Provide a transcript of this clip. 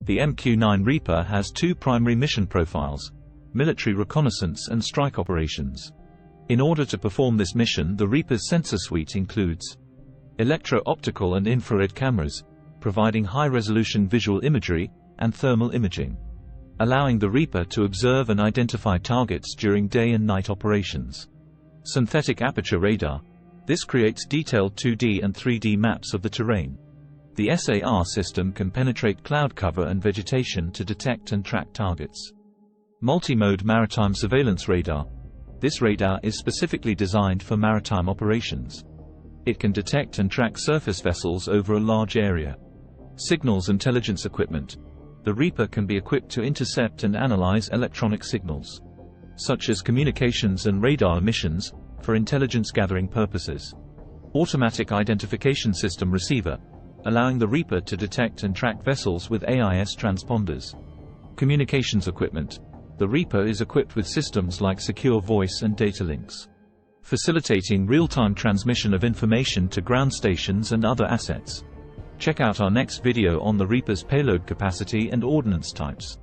The MQ-9 Reaper has two primary mission profiles: military reconnaissance and strike operations. In order to perform this mission, the Reaper's sensor suite includes electro-optical and infrared cameras, providing high-resolution visual imagery, and thermal imaging, allowing the Reaper to observe and identify targets during day and night operations. Synthetic aperture radar. This creates detailed 2D and 3D maps of the terrain. The SAR system can penetrate cloud cover and vegetation to detect and track targets. Multi-mode maritime surveillance radar. This radar is specifically designed for maritime operations. It can detect and track surface vessels over a large area. Signals intelligence equipment. The Reaper can be equipped to intercept and analyze electronic signals, such as communications and radar emissions, for intelligence gathering purposes. Automatic identification system receiver, allowing the Reaper to detect and track vessels with AIS transponders. Communications equipment. The Reaper is equipped with systems like secure voice and data links, facilitating real-time transmission of information to ground stations and other assets. Check out our next video on the Reaper's payload capacity and ordnance types.